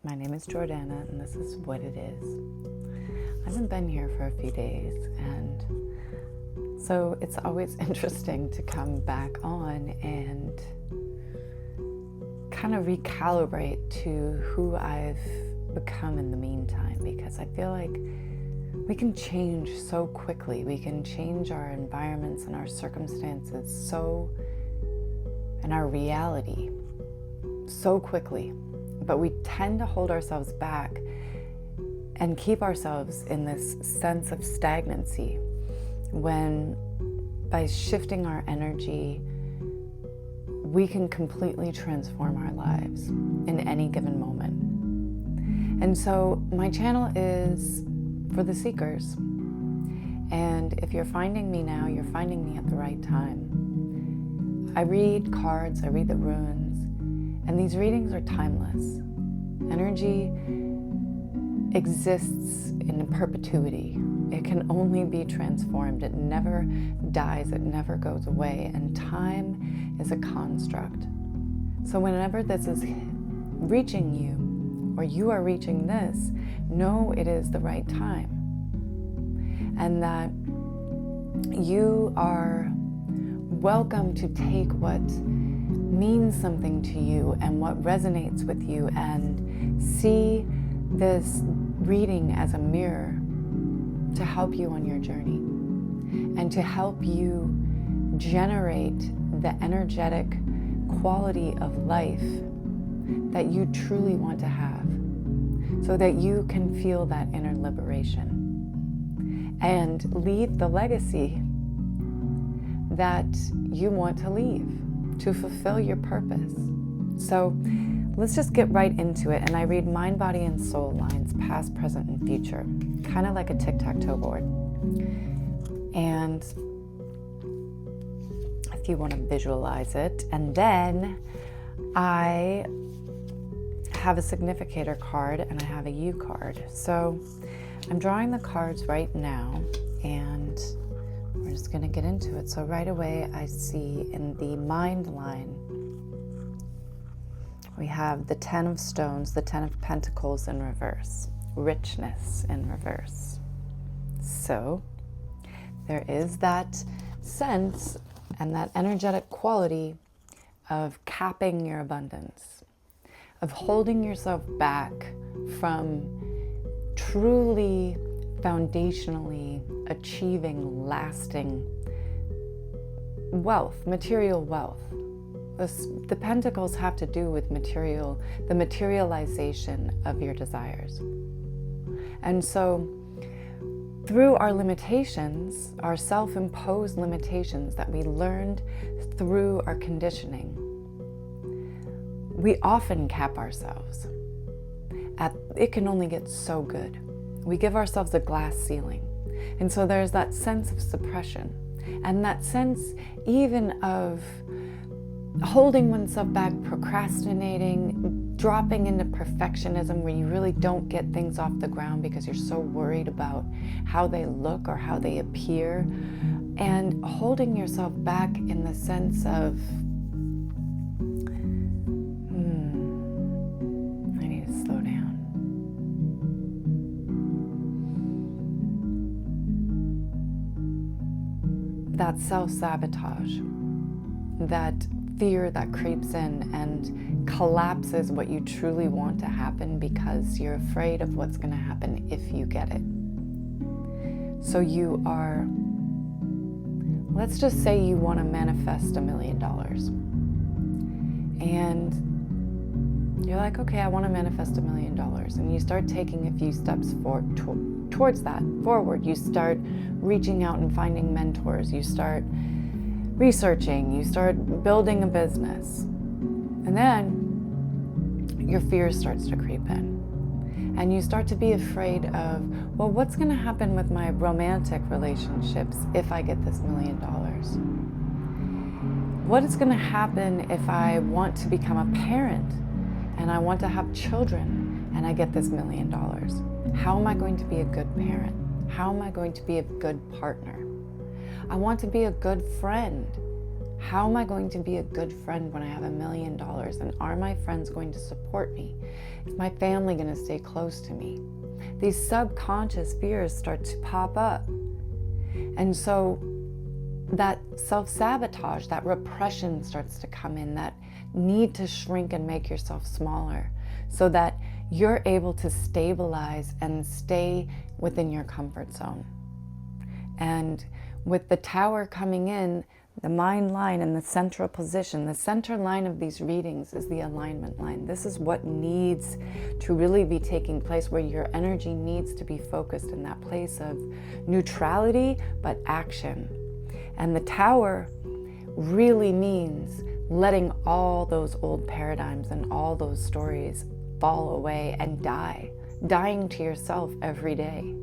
My name is Jordana, and this is what it is. I haven't been here for a few days, and so it's always interesting to come back on and kind of recalibrate to who I've become in the meantime, because I feel like we can change so quickly. We can change our environments and our circumstances and our reality so quickly. But we tend to hold ourselves back and keep ourselves in this sense of stagnancy when, by shifting our energy, we can completely transform our lives in any given moment. And so my channel is for the seekers. And if you're finding me now, you're finding me at the right time. I read cards, I read the runes, and these readings are timeless. Energy exists in perpetuity. It can only be transformed. It never dies, it never goes away, and time is a construct. So whenever this is reaching you, or you are reaching this, know it is the right time. And that you are welcome to take what means something to you and what resonates with you, and see this reading as a mirror to help you on your journey and to help you generate the energetic quality of life that you truly want to have, so that you can feel that inner liberation and leave the legacy that you want to leave to fulfill your purpose. So let's just get right into it. And I read mind, body, and soul lines, past, present, and future, kind of like a tic-tac-toe board. And if you want to visualize it, and then I have a significator card and I have a U card. So I'm drawing the cards right now, and we're just going to get into it. So right away I see in the mind line, we have the 10 of stones, the 10 of pentacles in reverse, richness in reverse. So there is that sense and that energetic quality of capping your abundance, of holding yourself back from truly foundationally achieving lasting wealth, material wealth. The pentacles have to do with the materialization of your desires. And so through our limitations, our self-imposed limitations that we learned through our conditioning, we often cap ourselves. It can only get so good. We give ourselves a glass ceiling. And so there's that sense of suppression, and that sense even of holding oneself back, procrastinating, dropping into perfectionism where you really don't get things off the ground because you're so worried about how they look or how they appear, and holding yourself back in the sense of, I need to slow down. That self-sabotage, that fear that creeps in and collapses what you truly want to happen because you're afraid of what's going to happen if you get it. So you are, let's just say you want to manifest $1 million. And you're like, okay, I want to manifest $1 million. And you start taking a few steps towards that forward. You start reaching out and finding mentors. You start researching, you start building a business, and then your fear starts to creep in, and you start to be afraid of, well, what's going to happen with my romantic relationships if I get this $1 million? What is going to happen if I want to become a parent and I want to have children and I get this $1 million? How am I going to be a good parent? How am I going to be a good partner? I want to be a good friend. How am I going to be a good friend when I have $1 million? And are my friends going to support me? Is my family going to stay close to me? These subconscious fears start to pop up. And so that self-sabotage, that repression starts to come in, that need to shrink and make yourself smaller so that you're able to stabilize and stay within your comfort zone. And with the tower coming in, the mind line in the central position, the center line of these readings is the alignment line. This is what needs to really be taking place, where your energy needs to be focused in that place of neutrality, but action. And the tower really means letting all those old paradigms and all those stories fall away and dying to yourself every day.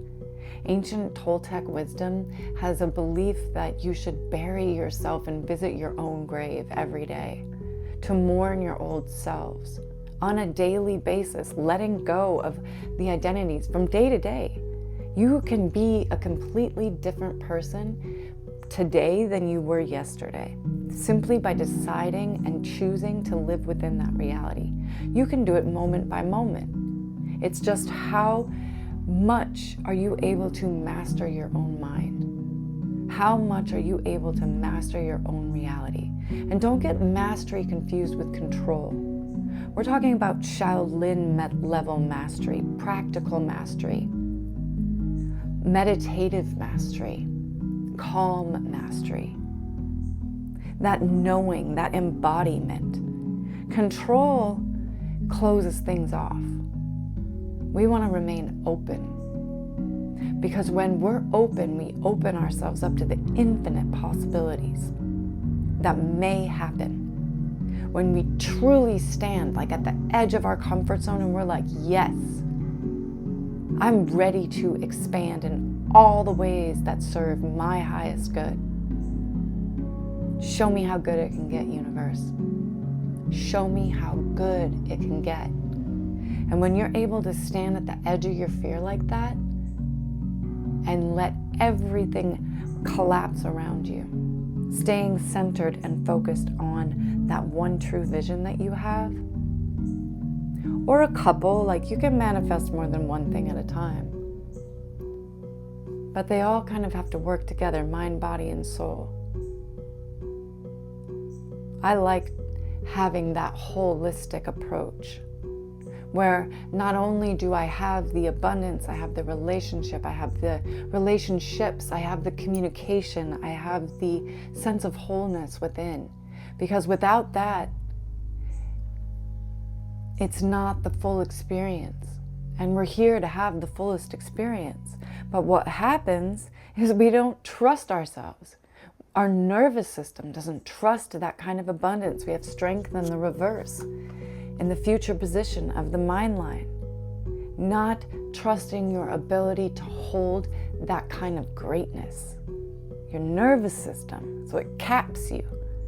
Ancient Toltec wisdom has a belief that you should bury yourself and visit your own grave every day, to mourn your old selves on a daily basis, letting go of the identities from day to day. You can be a completely different person today than you were yesterday, simply by deciding and choosing to live within that reality. You can do it moment by moment. It's just how much are you able to master your own mind? How much are you able to master your own reality? And don't get mastery confused with control. We're talking about Shaolin level mastery, practical mastery, meditative mastery, calm mastery, that knowing, that embodiment. Control closes things off. We want to remain open, because when we're open, we open ourselves up to the infinite possibilities that may happen. When we truly stand like at the edge of our comfort zone and we're like, yes, I'm ready to expand in all the ways that serve my highest good. Show me how good it can get, universe. Show me how good it can get. And when you're able to stand at the edge of your fear like that and let everything collapse around you, staying centered and focused on that one true vision that you have, or a couple, like you can manifest more than one thing at a time, but they all kind of have to work together, mind, body, and soul. I like having that holistic approach, where not only do I have the abundance, I have the relationship, I have the relationships, I have the communication, I have the sense of wholeness within. Because without that, it's not the full experience. And we're here to have the fullest experience. But what happens is we don't trust ourselves. Our nervous system doesn't trust that kind of abundance. We have strength in the reverse, in the future position of the mind line, not trusting your ability to hold that kind of greatness. Your nervous system, so it caps you.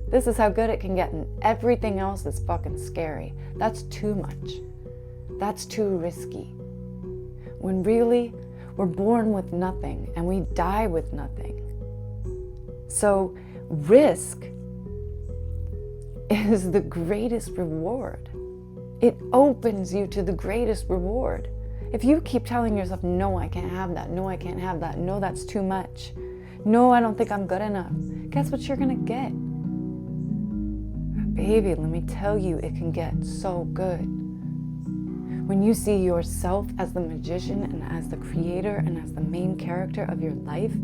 This is how good it can get, and everything else is fucking scary. That's too much. That's too risky. When really, we're born with nothing and we die with nothing. So risk is the greatest reward. It opens you to the greatest reward. If you keep telling yourself, no, I can't have that, no, I can't have that, no, that's too much, no, I don't think I'm good enough, guess what you're gonna get? Baby, let me tell you, it can get so good. When you see yourself as the magician and as the creator and as the main character of your life,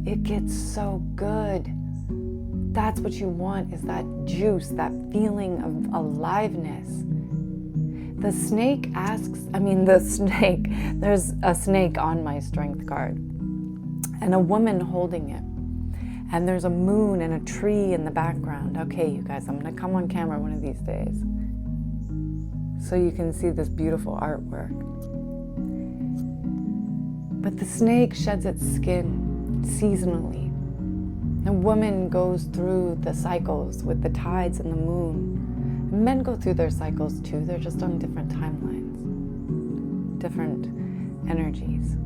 it gets so good. That's what you want, is that juice, that feeling of aliveness. The snake there's a snake on my strength card and a woman holding it. And there's a moon and a tree in the background. Okay, you guys, I'm gonna come on camera one of these days so you can see this beautiful artwork. But the snake sheds its skin seasonally. A woman goes through the cycles with the tides and the moon. Men go through their cycles too, they're just on different timelines, different energies.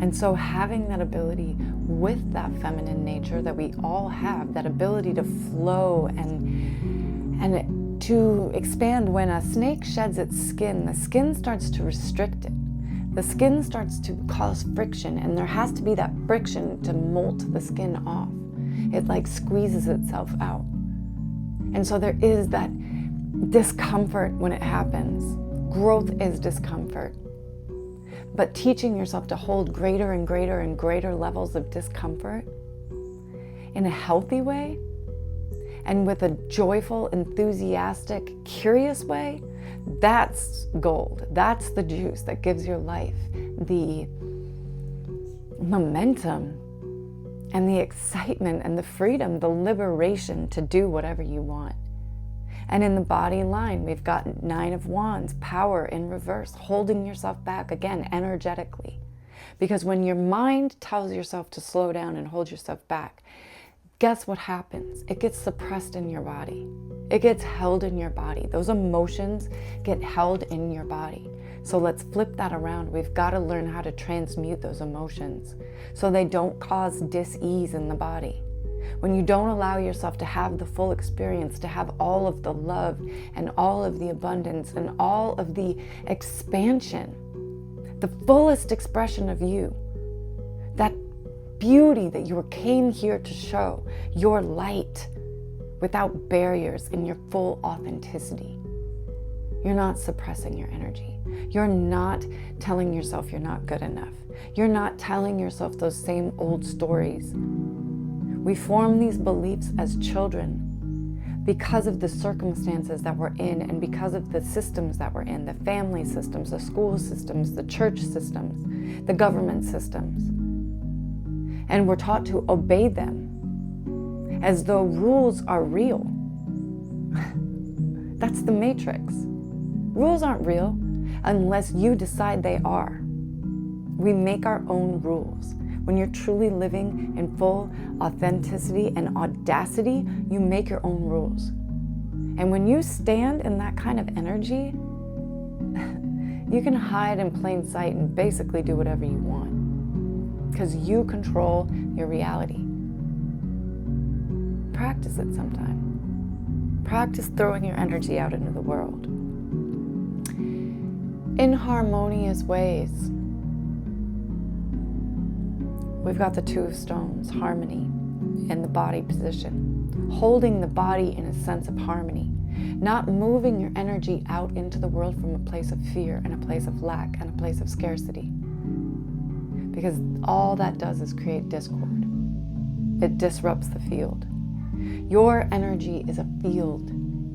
And so having that ability with that feminine nature that we all have, that ability to flow and to expand. When a snake sheds its skin, the skin starts to restrict it. The skin starts to cause friction, and there has to be that friction to molt the skin off. It like squeezes itself out. And so there is that discomfort when it happens. Growth is discomfort. But teaching yourself to hold greater and greater and greater levels of discomfort in a healthy way and with a joyful, enthusiastic, curious way, that's gold. That's the juice that gives your life the momentum and the excitement and the freedom, the liberation to do whatever you want. And in the body line, we've got 9 of Wands, power in reverse, holding yourself back again energetically. Because when your mind tells yourself to slow down and hold yourself back, guess what happens? It gets suppressed in your body. It gets held in your body. Those emotions get held in your body. So let's flip that around. We've got to learn how to transmute those emotions so they don't cause dis-ease in the body. When you don't allow yourself to have the full experience, to have all of the love and all of the abundance and all of the expansion, the fullest expression of you, that beauty that you came here to show, your light without barriers in your full authenticity. You're not suppressing your energy. You're not telling yourself you're not good enough. You're not telling yourself those same old stories. We form these beliefs as children because of the circumstances that we're in and because of the systems that we're in, the family systems, the school systems, the church systems, the government systems. And we're taught to obey them as though rules are real. That's the matrix. Rules aren't real unless you decide they are. We make our own rules. When you're truly living in full authenticity and audacity, you make your own rules. And when you stand in that kind of energy, you can hide in plain sight and basically do whatever you want because you control your reality. Practice it sometime. Practice throwing your energy out into the world in harmonious ways. We've got the 2 of Stones, harmony, in the body position, holding the body in a sense of harmony, not moving your energy out into the world from a place of fear and a place of lack and a place of scarcity. Because all that does is create discord. It disrupts the field. Your energy is a field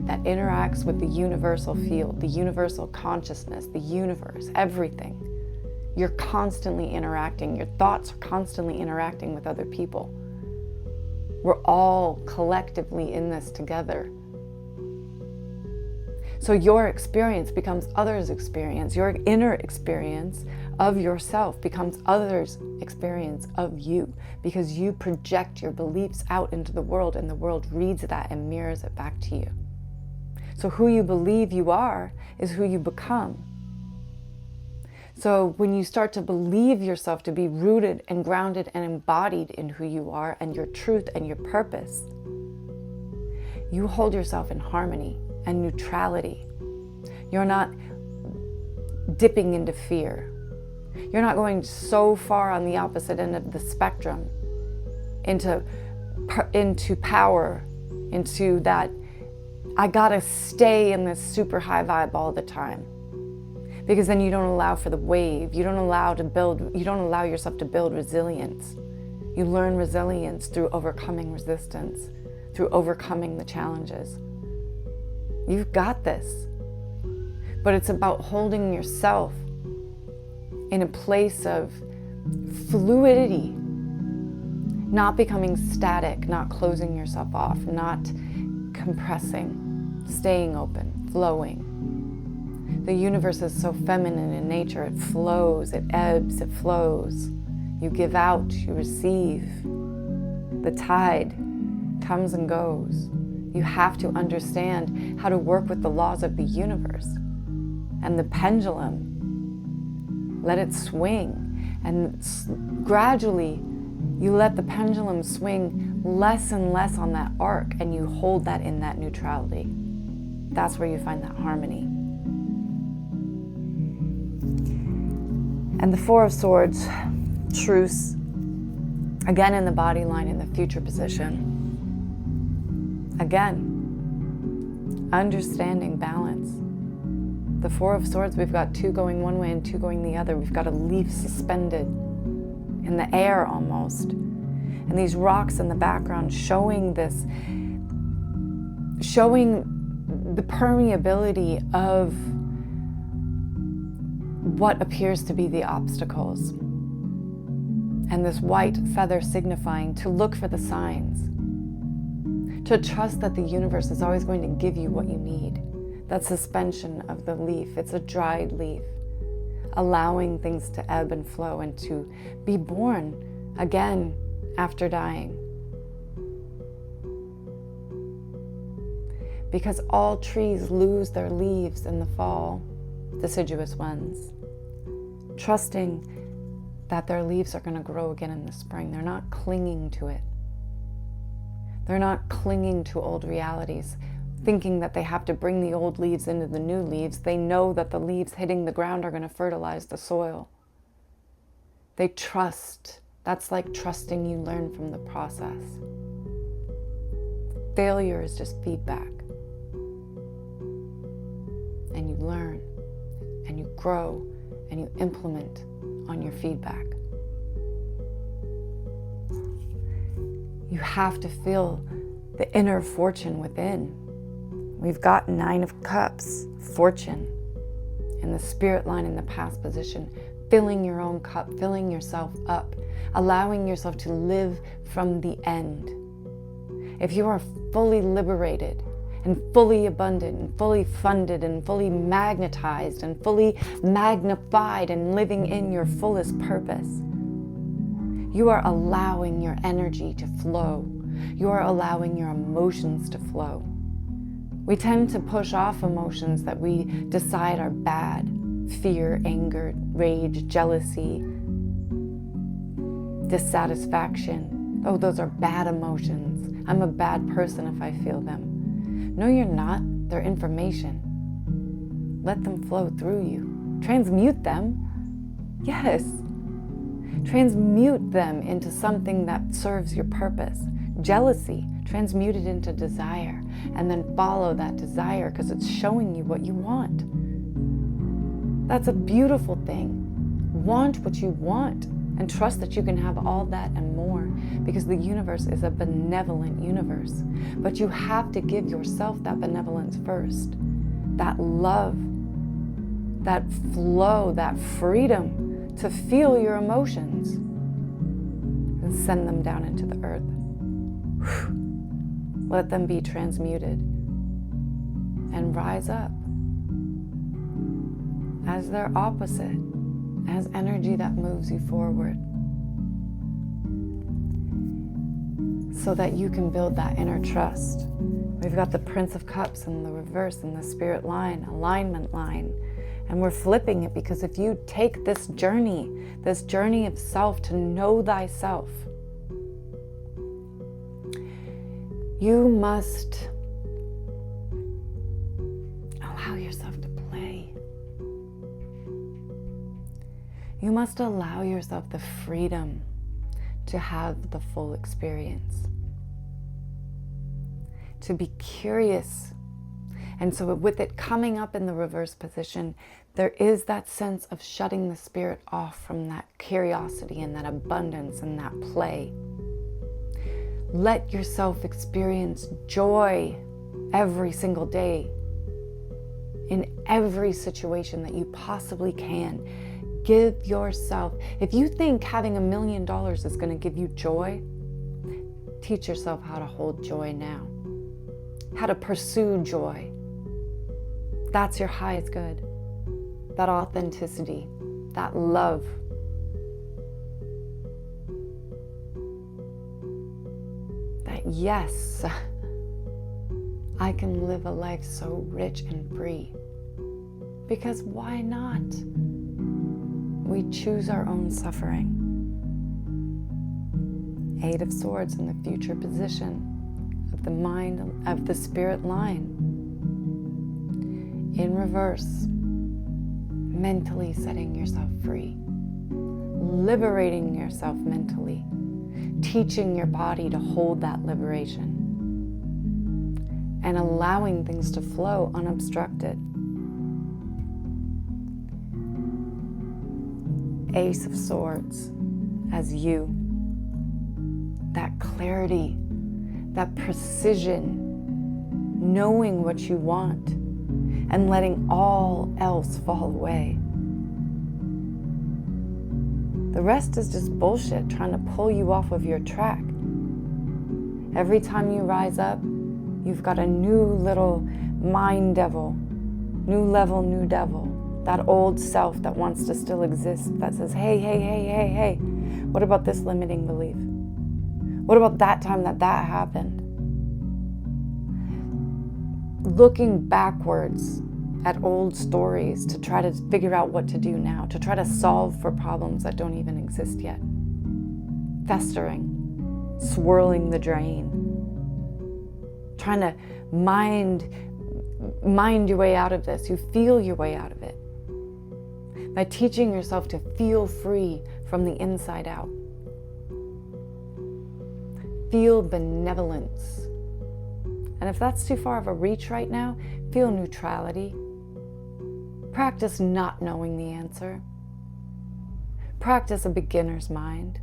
that interacts with the universal field, the universal consciousness, the universe, everything. You're constantly interacting. Your thoughts are constantly interacting with other people. We're all collectively in this together. So your experience becomes others' experience. Your inner experience of yourself becomes others' experience of you because you project your beliefs out into the world and the world reads that and mirrors it back to you. So who you believe you are is who you become. So when you start to believe yourself to be rooted and grounded and embodied in who you are and your truth and your purpose, you hold yourself in harmony and neutrality. You're not dipping into fear. You're not going so far on the opposite end of the spectrum into power, into that I gotta stay in this super high vibe all the time. Because then you don't allow for the wave. You don't allow yourself to build resilience. You learn resilience through overcoming resistance, through overcoming the challenges. You've got this. But it's about holding yourself in a place of fluidity, not becoming static, not closing yourself off, not compressing, staying open, flowing. The universe is so feminine in nature. It flows, it ebbs, it flows. You give out, you receive. The tide comes and goes. You have to understand how to work with the laws of the universe and the pendulum. Let it swing And gradually, you let the pendulum swing less and less on that arc, and you hold that in that neutrality. That's where you find that harmony. And the Four of Swords, truce, again in the body line in the future position. Again, understanding balance. The Four of Swords, we've got two going one way and two going the other. We've got a leaf suspended in the air almost. And these rocks in the background showing the permeability of what appears to be the obstacles. And this white feather signifying to look for the signs, to trust that the universe is always going to give you what you need. That suspension of the leaf, it's a dried leaf, allowing things to ebb and flow and to be born again after dying. Because all trees lose their leaves in the fall, deciduous ones, trusting that their leaves are going to grow again in the spring. They're not clinging to it. They're not clinging to old realities, thinking that they have to bring the old leaves into the new leaves. They know that the leaves hitting the ground are going to fertilize the soil. They trust. That's like trusting you learn from the process. Failure is just feedback. And you learn, and you grow, and you implement on your feedback. You have to feel the inner fortune within. We've got 9 of Cups, fortune, in the spirit line in the past position, filling your own cup, filling yourself up, allowing yourself to live from the end. If you are fully liberated and fully abundant and fully funded and fully magnetized and fully magnified and living in your fullest purpose, you are allowing your energy to flow. You are allowing your emotions to flow. We tend to push off emotions that we decide are bad. Fear, anger, rage, jealousy, dissatisfaction. Oh, those are bad emotions. I'm a bad person if I feel them. No, you're not. They're information. Let them flow through you. Transmute them. Yes. Transmute them into something that serves your purpose. Jealousy, transmute it into desire, and then follow that desire because it's showing you what you want. That's a beautiful thing. Want what you want and trust that you can have all that and more, because the universe is a benevolent universe. But you have to give yourself that benevolence first, that love, that flow, that freedom to feel your emotions and send them down into the earth. Let them be transmuted and rise up as their opposite, as energy that moves you forward, so that you can build that inner trust. We've got the Prince of Cups in the reverse in the spirit line, alignment line, and we're flipping it because if you take this journey of self to know thyself, you must allow yourself to play. You must allow yourself the freedom to have the full experience, to be curious. And so with it coming up in the reverse position, there is that sense of shutting the spirit off from that curiosity and that abundance and that play. Let yourself experience joy every single day, in every situation that you possibly can. Give yourself, if you think having $1 million is going to give you joy, teach yourself how to hold joy now, how to pursue joy. That's your highest good, that authenticity, that love. That yes, I can live a life so rich and free. Because why not? we choose our own suffering. Eight of Swords in the future position of the mind, of the spirit line. In reverse, mentally setting yourself free, liberating yourself mentally, teaching your body to hold that liberation, and allowing things to flow unobstructed. Ace of Swords as you. That clarity, that precision, knowing what you want and letting all else fall away. The rest is just bullshit trying to pull you off of your track. Every time you rise up, you've got a new little mind devil, new level, new devil. That old self that wants to still exist, that says, hey, hey, hey, hey, hey, what about this limiting belief? What about that time that happened? Looking backwards at old stories to try to figure out what to do now, to try to solve for problems that don't even exist yet. Festering, swirling the drain, trying to mind your way out of this. You feel your way out of it by teaching yourself to feel free from the inside out. Feel benevolence. And if that's too far of a reach right now, feel neutrality. Practice not knowing the answer. Practice a beginner's mind.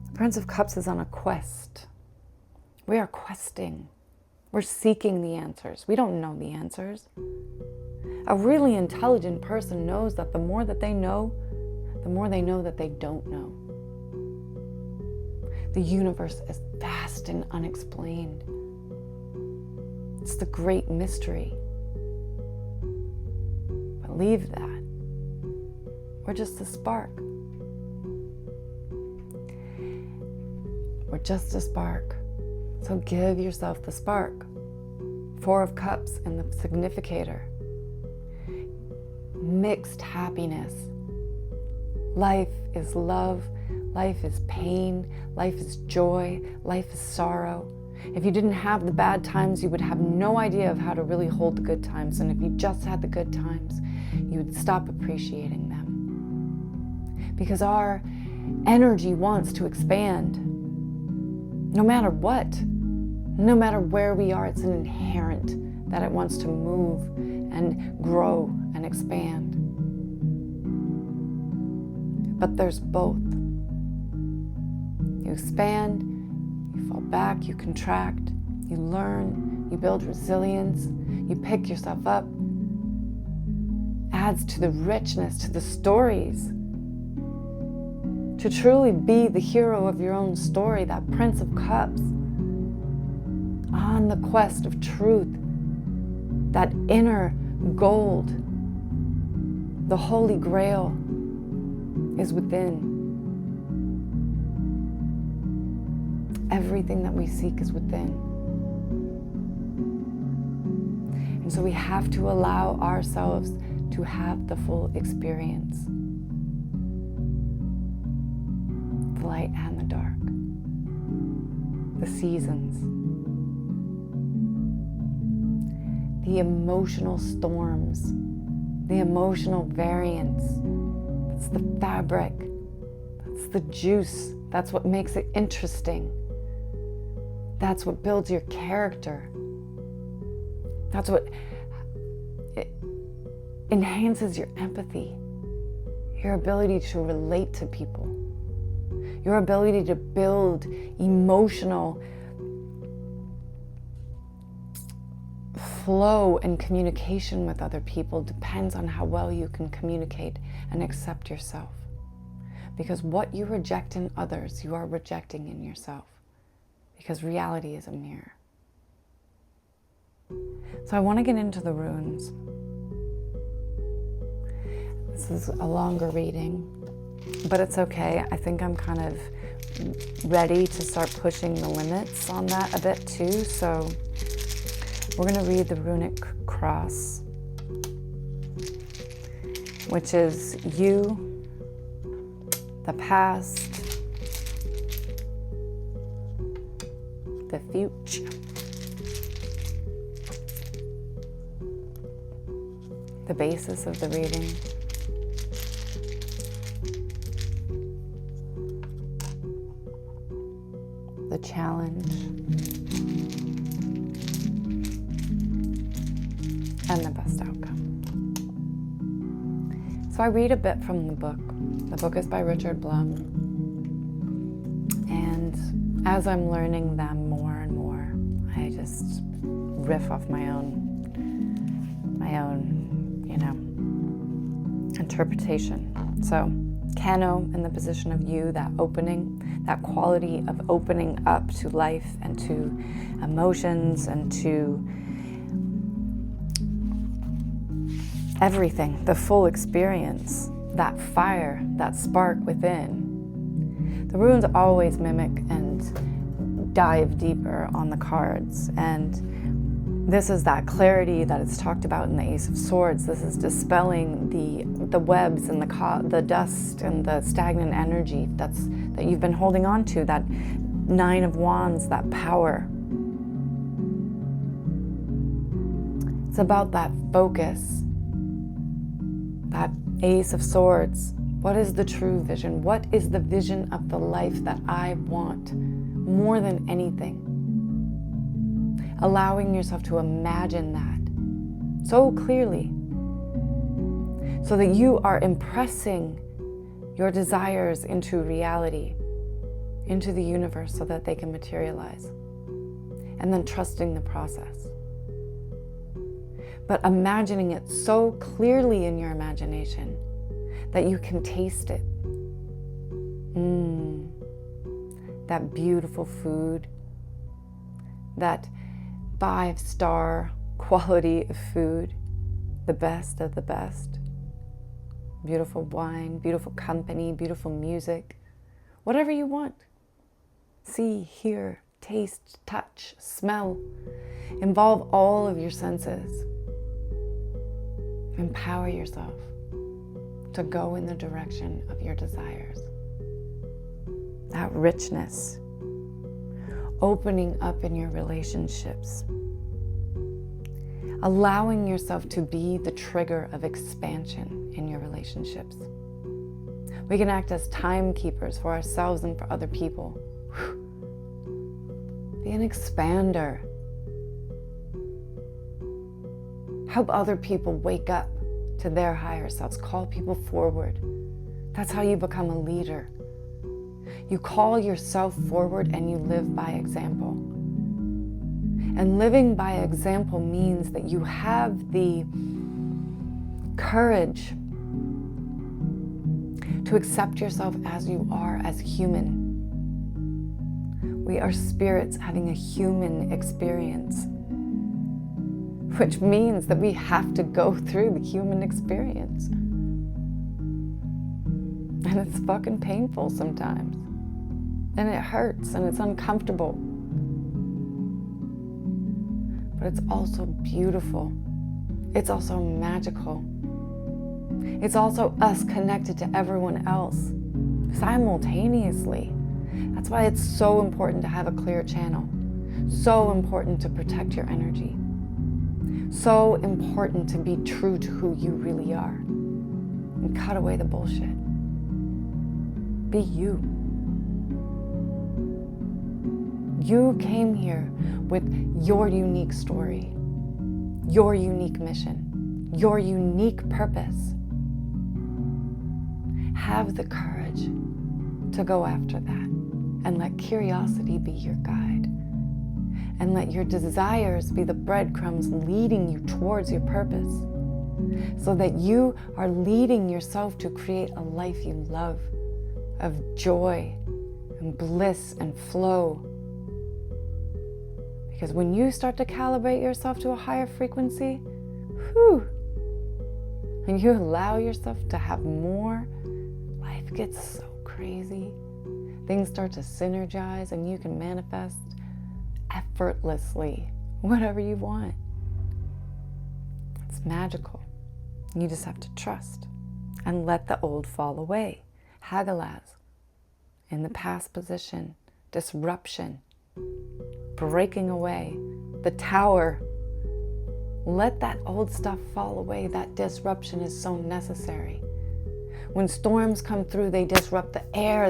The Prince of Cups is on a quest. We are questing. We're seeking the answers. We don't know the answers. A really intelligent person knows that the more that they know, the more they know that they don't know. The universe is vast and unexplained. It's the great mystery. Believe that. We're just a spark. We're just a spark. So give yourself the spark. Four of Cups in the significator. Mixed happiness. Life is love. Life is pain. Life is joy. Life is sorrow. If you didn't have the bad times, you would have no idea of how to really hold the good times. And if you just had the good times, you would stop appreciating them. Because our energy wants to expand. No matter what, no matter where we are, it's an inherent that it wants to move and grow and expand. But there's both. You expand, you fall back, you contract, you learn, you build resilience, you pick yourself up. Adds to the richness, to the stories. To truly be the hero of your own story, that Prince of Cups, on the quest of truth, that inner gold, the Holy Grail is within. Everything that we seek is within. And so we have to allow ourselves to have the full experience. The light and the dark, the seasons, the emotional storms, the emotional variance. That's the fabric, that's the juice, that's what makes it interesting. That's what builds your character. That's what enhances your empathy, your ability to relate to people. Your ability to build emotional flow and communication with other people depends on how well you can communicate and accept yourself. Because what you reject in others, you are rejecting in yourself. Because reality is a mirror. So I want to get into the runes. This is a longer reading, but it's okay. I think I'm kind of ready to start pushing the limits on that a bit too. So we're going to read the runic cross. which is you, the past, the future, the basis of the reading, the challenge, and the best outcome. So I read a bit from the book. The book is by Richard Blum. And as I'm learning them more and more, I just riff off my own, interpretation. So, Kano in the position of you, that opening, that quality of opening up to life and to emotions and to everything, the full experience, that fire, that spark within. The runes always mimic and dive deeper on the cards, and this is that clarity that is talked about in the Ace of Swords. This is dispelling the webs and the dust and the stagnant energy that you've been holding on to, that Nine of Wands, that power. It's about that focus, that Ace of Swords. What is the true vision? What is the vision of the life that I want more than anything? Allowing yourself to imagine that so clearly so that you are impressing your desires into reality, into the universe so that they can materialize, and then trusting the process. But imagining it so clearly in your imagination that you can taste it. That beautiful food, that 5-star quality of food, the best of the best. Beautiful wine, beautiful company, beautiful music, whatever you want. See, hear, taste, touch, smell. Involve all of your senses. Empower yourself to go in the direction of your desires. That richness. Opening up in your relationships. Allowing yourself to be the trigger of expansion in your relationships. We can act as timekeepers for ourselves and for other people. Be an expander. Help other people wake up to their higher selves. Call people forward. That's how you become a leader. You call yourself forward and you live by example. And living by example means that you have the courage to accept yourself as you are, as human. We are spirits having a human experience, which means that we have to go through the human experience. And it's fucking painful sometimes. And it hurts and it's uncomfortable. But it's also beautiful. It's also magical. It's also us connected to everyone else simultaneously. That's why it's so important to have a clear channel. So important to protect your energy. So important to be true to who you really are. And cut away the bullshit. Be you. You came here with your unique story, your unique mission, your unique purpose. Have the courage to go after that and let curiosity be your guide. And let your desires be the breadcrumbs leading you towards your purpose so that you are leading yourself to create a life you love of joy and bliss and flow. Because when you start to calibrate yourself to a higher frequency, and you allow yourself to have more, life gets so crazy. Things start to synergize and you can manifest effortlessly whatever you want. It's magical. You just have to trust. and let the old fall away. Hagalaz, in the past position, disruption, breaking away. The tower, let that old stuff fall away. That disruption is so necessary. When storms come through, they disrupt the air.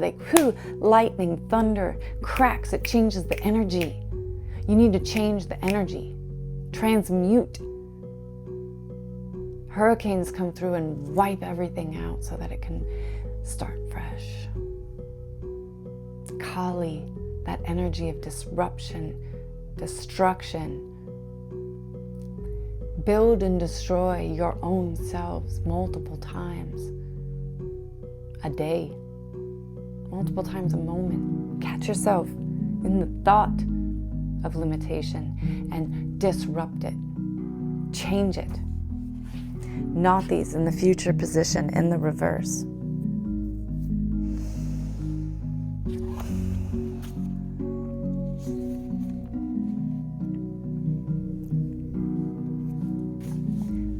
Lightning, thunder, cracks, it changes the energy. You need to change the energy. Transmute. Hurricanes come through and wipe everything out so that it can start fresh. Kali, that energy of disruption, destruction. Build and destroy your own selves multiple times a day, multiple times a moment. Catch yourself in the thought of limitation and disrupt it. Change it. Not these in the future position in the reverse.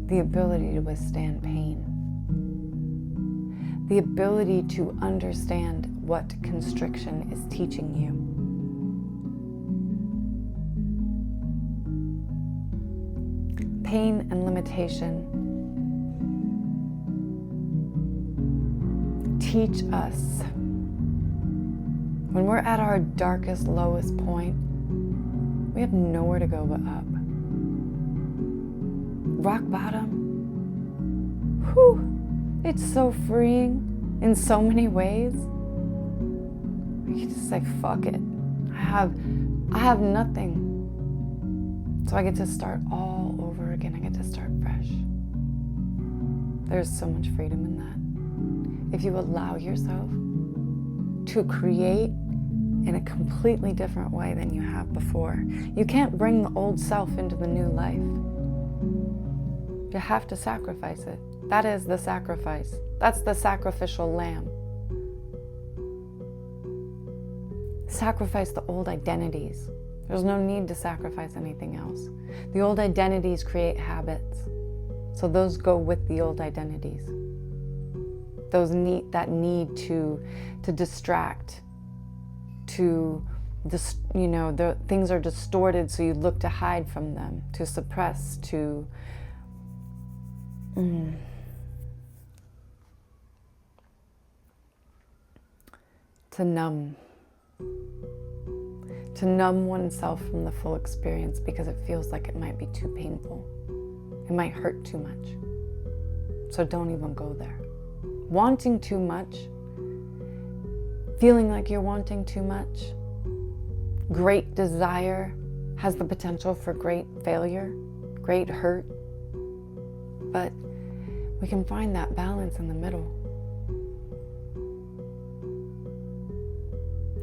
The ability to withstand pain. The ability to understand what constriction is teaching you. Pain and limitation teach us when we're at our darkest, lowest point, we have nowhere to go but up. Rock bottom, whew, it's so freeing in so many ways. We can just say, fuck it. I have nothing. So I get to start all over again. I get to start fresh. There's so much freedom in that. If you allow yourself to create in a completely different way than you have before. You can't bring the old self into the new life. You have to sacrifice it. That is the sacrifice. That's the sacrificial lamb. Sacrifice the old identities. There's no need to sacrifice anything else. The old identities create habits. So those go with the old identities. That need to distract, the things are distorted, so you look to hide from them, to suppress, to numb. To numb oneself from the full experience because it feels like it might be too painful. It might hurt too much. So don't even go there. Wanting too much, feeling like you're wanting too much, great desire has the potential for great failure, great hurt. But we can find that balance in the middle.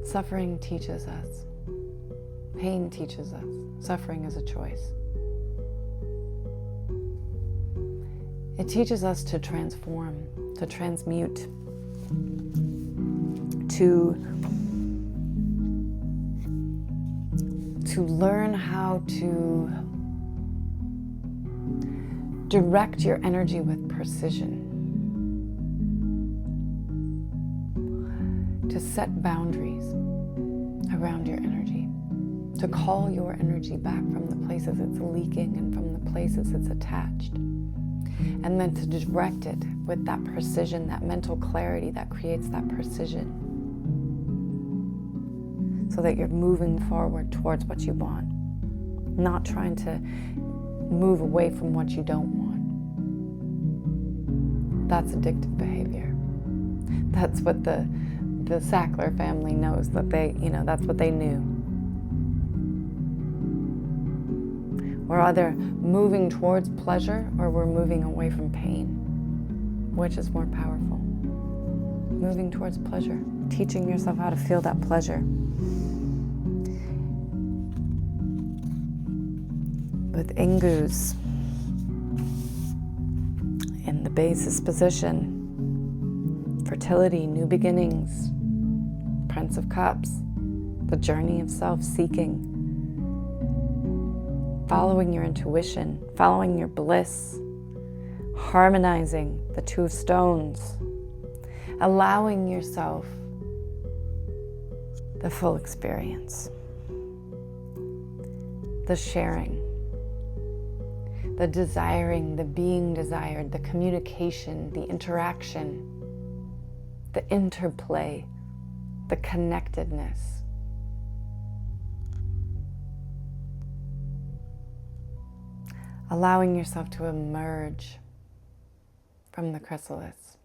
Suffering teaches us. Pain teaches us. Suffering is a choice. It teaches us to transform, to transmute, to learn how to direct your energy with precision, to set boundaries around your energy, to call your energy back from the places it's leaking and from the places it's attached, and then to direct it with that precision, that mental clarity that creates that precision, so that you're moving forward towards what you want, not trying to move away from what you don't want. That's addictive behavior. That's what the Sackler family knows, that that's what they knew. We're either moving towards pleasure or we're moving away from pain. Which is more powerful? Moving towards pleasure, teaching yourself how to feel that pleasure. With Ingus in the basis position, fertility, new beginnings, Prince of Cups, the journey of self-seeking, following your intuition, following your bliss, harmonizing the two of stones, allowing yourself the full experience, the sharing, the desiring, the being desired, the communication, the interaction, the interplay, the connectedness. Allowing yourself to emerge from the chrysalis,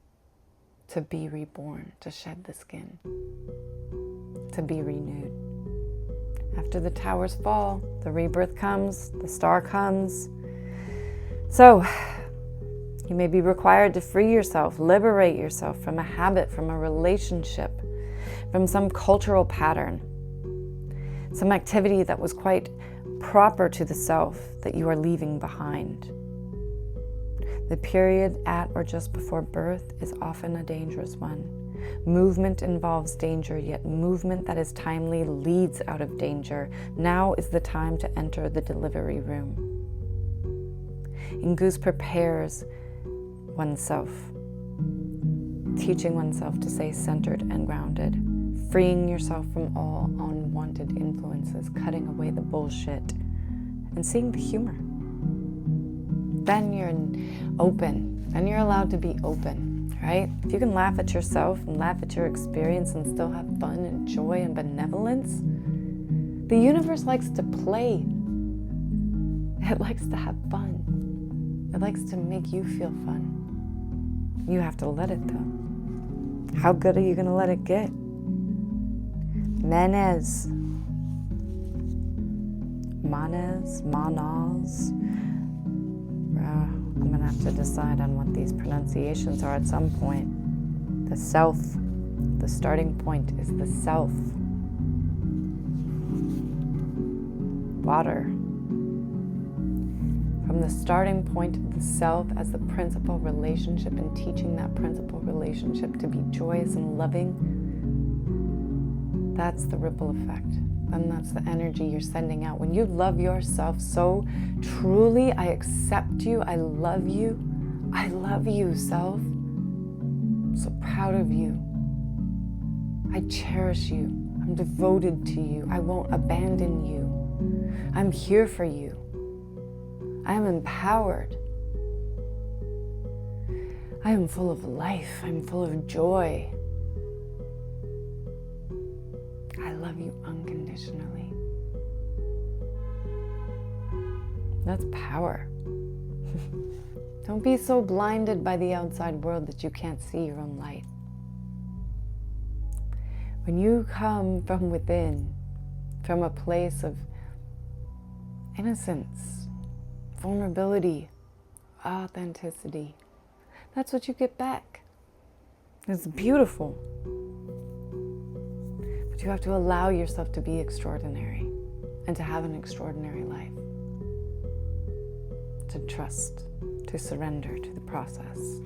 to be reborn, to shed the skin, to be renewed. After the towers fall, the rebirth comes, the star comes. So, you may be required to free yourself, liberate yourself from a habit, from a relationship, from some cultural pattern, some activity that was quite proper to the self that you are leaving behind. The period at or just before birth is often a dangerous one. Movement involves danger, yet movement that is timely leads out of danger. Now is the time to enter the delivery room. Ingus prepares oneself, teaching oneself to stay centered and grounded, freeing yourself from all unwanted influences, cutting away the bullshit, and seeing the humor. Then you're open, and you're allowed to be open, right? If you can laugh at yourself and laugh at your experience and still have fun and joy and benevolence, the universe likes to play. It likes to have fun. It likes to make you feel fun. You have to let it though. How good are you going to let it get? Manas, manas. I'm going to have to decide on what these pronunciations are at some point. The self, the starting point is the self. Water. From the starting point of the self as the principal relationship and teaching that principal relationship to be joyous and loving, that's the ripple effect. And that's the energy you're sending out. When you love yourself so truly, I accept you, I love you, self. I'm so proud of you. I cherish you. I'm devoted to you. I won't abandon you. I'm here for you. I am empowered. I am full of life. I'm full of joy. I love you unconditionally. That's power. Don't be so blinded by the outside world that you can't see your own light. When you come from within, from a place of innocence, vulnerability, authenticity, that's what you get back. It's beautiful. But you have to allow yourself to be extraordinary and to have an extraordinary life. To trust, to surrender to the process.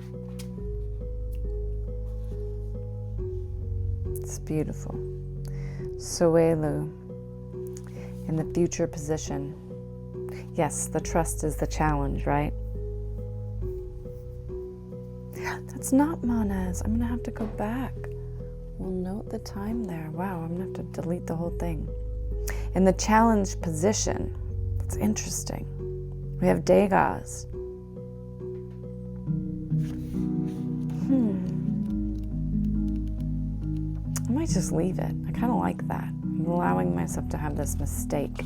It's beautiful. Soelu, in the future position. Yes, the trust is the challenge, right? That's not manas. I'm going to have to go back. We'll note the time there. Wow, I'm going to have to delete the whole thing. In the challenge position, it's interesting. We have Degas. I might just leave it. I kind of like that. I'm allowing myself to have this mistake.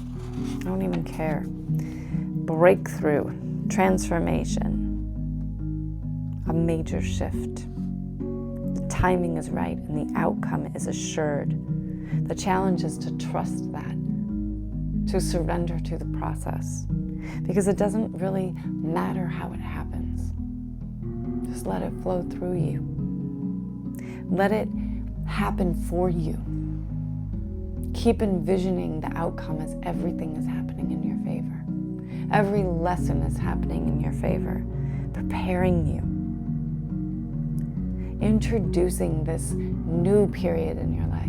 I don't even care. Breakthrough, transformation, a major shift. The timing is right and the outcome is assured. The challenge is to trust that, to surrender to the process, because it doesn't really matter how it happens. Just let it flow through you. Let it happen for you. Keep envisioning the outcome as everything is happening in your favor. Every lesson is happening in your favor, preparing you. Introducing this new period in your life.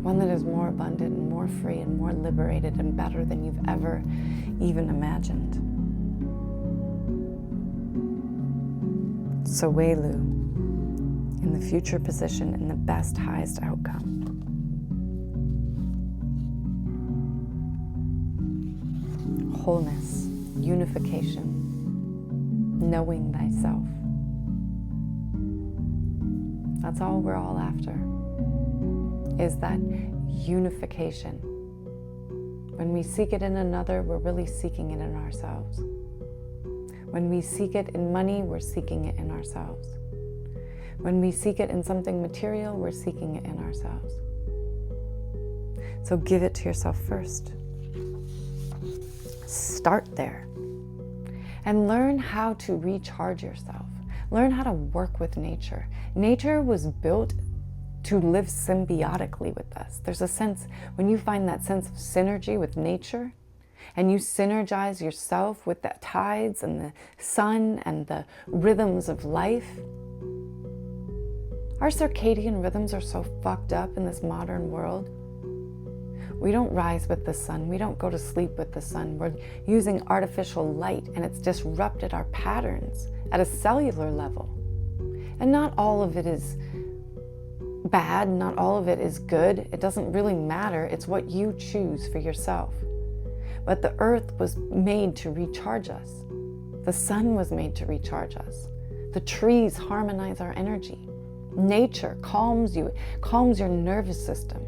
One that is more abundant and more free and more liberated and better than you've ever even imagined. Sowelu, in the future position, in the best, highest outcome. Wholeness, unification, knowing thyself. That's all we're all after, is that unification. When we seek it in another, we're really seeking it in ourselves. When we seek it in money, we're seeking it in ourselves. When we seek it in something material, we're seeking it in ourselves. So give it to yourself first. Start there. And learn how to recharge yourself. Learn how to work with nature. Nature was built to live symbiotically with us. There's a sense, when you find that sense of synergy with nature, and you synergize yourself with the tides and the sun and the rhythms of life. Our circadian rhythms are so fucked up in this modern world. We don't rise with the sun. We don't go to sleep with the sun. We're using artificial light, and it's disrupted our patterns at a cellular level. And not all of it is bad. Not all of it is good. It doesn't really matter. It's what you choose for yourself. But the earth was made to recharge us. The sun was made to recharge us. The trees harmonize our energy. Nature calms you, calms your nervous system,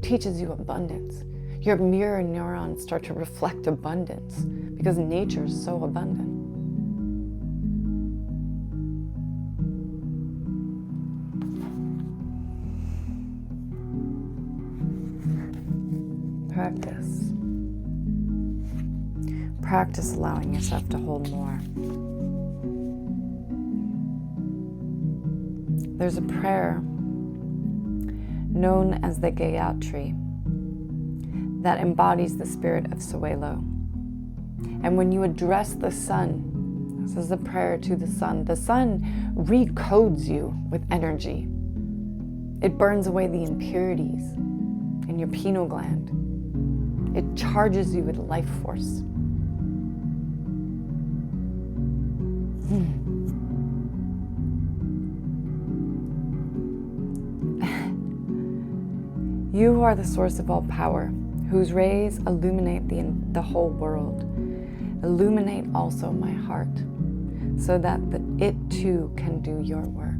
teaches you abundance. Your mirror neurons start to reflect abundance because nature is so abundant. Practice allowing yourself to hold more. There's a prayer known as the Gayatri that embodies the spirit of Sowelu. And when you address the sun, this is a prayer to the sun recodes you with energy. It burns away the impurities in your pineal gland. It charges you with life force. You are the source of all power, whose rays illuminate the whole world. Illuminate also my heart, so that it too can do your work.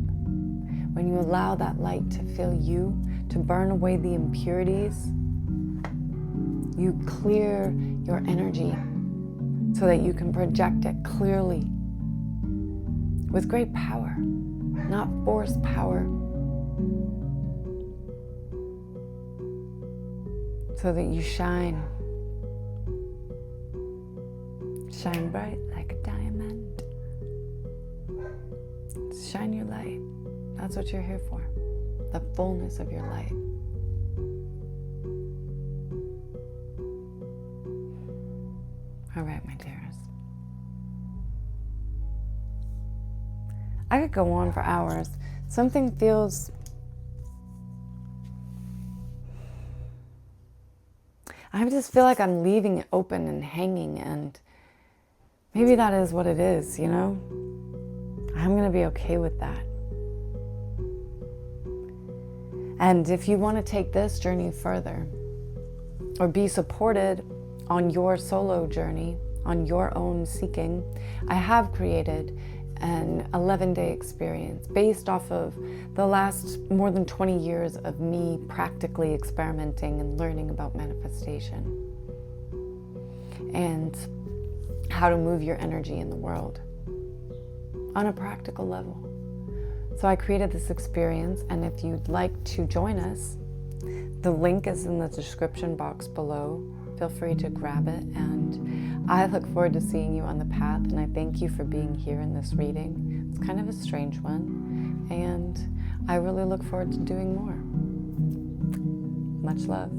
When you allow that light to fill you, to burn away the impurities, you clear your energy so that you can project it clearly with great power, not forced power, so that you shine bright like a diamond. Shine your light. That's what you're here for, the fullness of your light. All right, my dearest. I could go on for hours. Something feels... I just feel like I'm leaving it open and hanging, and maybe that is what it is, you know? I'm going to be okay with that. And if you want to take this journey further, or be supported on your solo journey, on your own seeking, I have created an 11-day experience based off of the last more than 20 years of me practically experimenting and learning about manifestation and how to move your energy in the world on a practical level. So I created this experience, and if you'd like to join us, the link is in the description box below. Feel free to grab it, and I look forward to seeing you on the path, and I thank you for being here in this reading. It's kind of a strange one, and I really look forward to doing more. Much love.